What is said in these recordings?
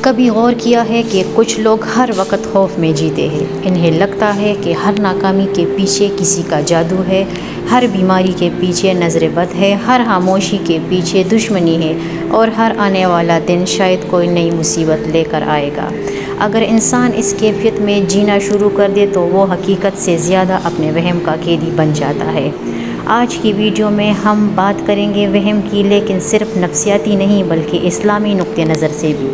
کبھی غور کیا ہے کہ کچھ لوگ ہر وقت خوف میں جیتے ہیں۔ انہیں لگتا ہے کہ ہر ناکامی کے پیچھے کسی کا جادو ہے، ہر بیماری کے پیچھے نظر بد ہے، ہر خاموشی کے پیچھے دشمنی ہے اور ہر آنے والا دن شاید کوئی نئی مصیبت لے کر آئے گا۔ اگر انسان اس کیفیت میں جینا شروع کر دے تو وہ حقیقت سے زیادہ اپنے وہم کا قیدی بن جاتا ہے۔ آج کی ویڈیو میں ہم بات کریں گے وہم کی، لیکن صرف نفسیاتی نہیں بلکہ اسلامی نقطہ نظر سے بھی۔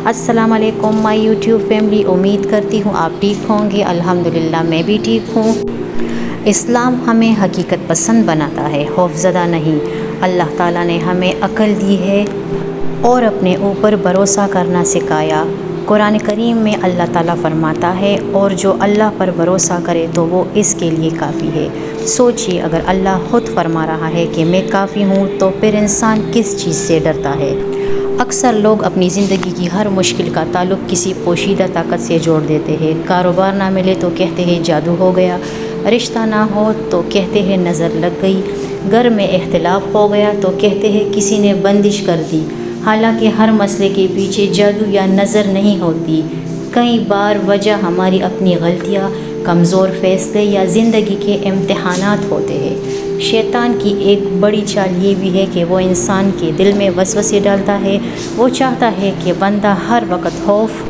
السلام علیکم مائی یوٹیوب فیملی، امید کرتی ہوں آپ ٹھیک ہوں گے۔ الحمدللہ میں بھی ٹھیک ہوں۔ اسلام ہمیں حقیقت پسند بناتا ہے، خوف زدہ نہیں۔ اللہ تعالیٰ نے ہمیں عقل دی ہے اور اپنے اوپر بھروسہ کرنا سکھایا۔ قرآن کریم میں اللہ تعالیٰ فرماتا ہے، اور جو اللہ پر بھروسہ کرے تو وہ اس کے لیے کافی ہے۔ سوچیے، اگر اللہ خود فرما رہا ہے کہ میں کافی ہوں تو پھر انسان کس چیز سے ڈرتا ہے؟ اکثر لوگ اپنی زندگی کی ہر مشکل کا تعلق کسی پوشیدہ طاقت سے جوڑ دیتے ہیں۔ کاروبار نہ ملے تو کہتے ہیں جادو ہو گیا، رشتہ نہ ہو تو کہتے ہیں نظر لگ گئی، گھر میں اختلاف ہو گیا تو کہتے ہیں کسی نے بندش کر دی۔ حالانکہ ہر مسئلے کے پیچھے جادو یا نظر نہیں ہوتی، کئی بار وجہ ہماری اپنی غلطیاں، کمزور فیصلے یا زندگی کے امتحانات ہوتے ہیں۔ شیطان کی ایک بڑی چال یہ بھی ہے کہ وہ انسان کے دل میں وسوسے ڈالتا ہے۔ وہ چاہتا ہے کہ بندہ ہر وقت خوف،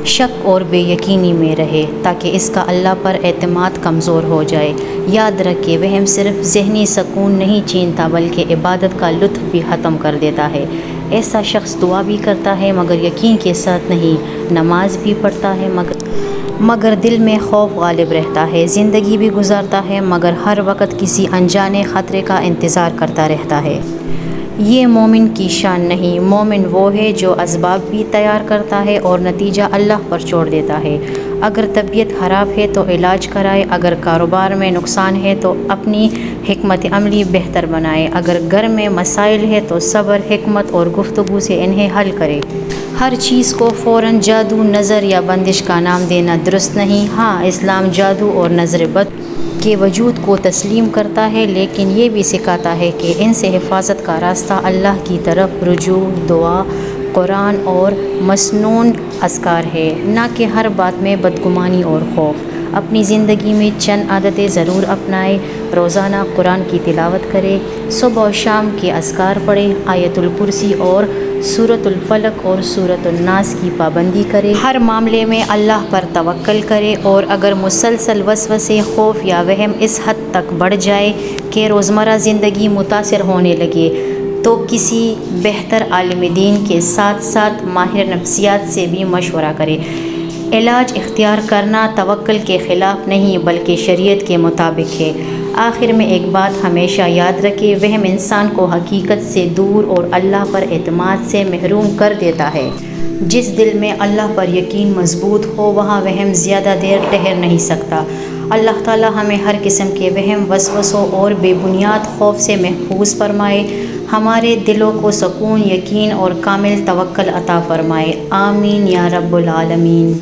شک اور بے یقینی میں رہے تاکہ اس کا اللہ پر اعتماد کمزور ہو جائے۔ یاد رکھیں، وہم صرف ذہنی سکون نہیں چھینتا بلکہ عبادت کا لطف بھی ختم کر دیتا ہے۔ ایسا شخص دعا بھی کرتا ہے مگر یقین کے ساتھ نہیں، نماز بھی پڑھتا ہے مگر دل میں خوف غالب رہتا ہے، زندگی بھی گزارتا ہے مگر ہر وقت کسی انجانے خطرے کا انتظار کرتا رہتا ہے۔ یہ مومن کی شان نہیں۔ مومن وہ ہے جو اسباب بھی تیار کرتا ہے اور نتیجہ اللہ پر چھوڑ دیتا ہے۔ اگر طبیعت خراب ہے تو علاج کرائے، اگر کاروبار میں نقصان ہے تو اپنی حکمت عملی بہتر بنائے، اگر گھر میں مسائل ہے تو صبر، حکمت اور گفتگو سے انہیں حل کرے۔ ہر چیز کو فوراً جادو، نظر یا بندش کا نام دینا درست نہیں۔ ہاں، اسلام جادو اور نظر بد کے وجود کو تسلیم کرتا ہے، لیکن یہ بھی سکھاتا ہے کہ ان سے حفاظت کا راستہ اللہ کی طرف رجوع، دعا، قرآن اور مسنون اذکار ہے، نہ کہ ہر بات میں بدگمانی اور خوف۔ اپنی زندگی میں چند عادتیں ضرور اپنائیں۔ روزانہ قرآن کی تلاوت کریں، صبح و شام کے اذکار پڑھیں، آیت الکرسی اور سورۃ الفلق اور سورۃ الناس کی پابندی کریں۔ ہر معاملے میں اللہ پر توکل کریں، اور اگر مسلسل وسوسے، خوف یا وہم اس حد تک بڑھ جائے کہ روزمرہ زندگی متاثر ہونے لگے تو کسی بہتر عالم دین کے ساتھ ساتھ ماہر نفسیات سے بھی مشورہ کریں۔ علاج اختیار کرنا توکل کے خلاف نہیں بلکہ شریعت کے مطابق ہے۔ آخر میں ایک بات ہمیشہ یاد رکھیں، وہم انسان کو حقیقت سے دور اور اللہ پر اعتماد سے محروم کر دیتا ہے۔ جس دل میں اللہ پر یقین مضبوط ہو وہاں وہم زیادہ دیر ٹھہر نہیں سکتا۔ اللہ تعالیٰ ہمیں ہر قسم کے وہم، وسوسوں اور بے بنیاد خوف سے محفوظ فرمائے، ہمارے دلوں کو سکون، یقین اور کامل توکل عطا فرمائے۔ آمین یا رب العالمین۔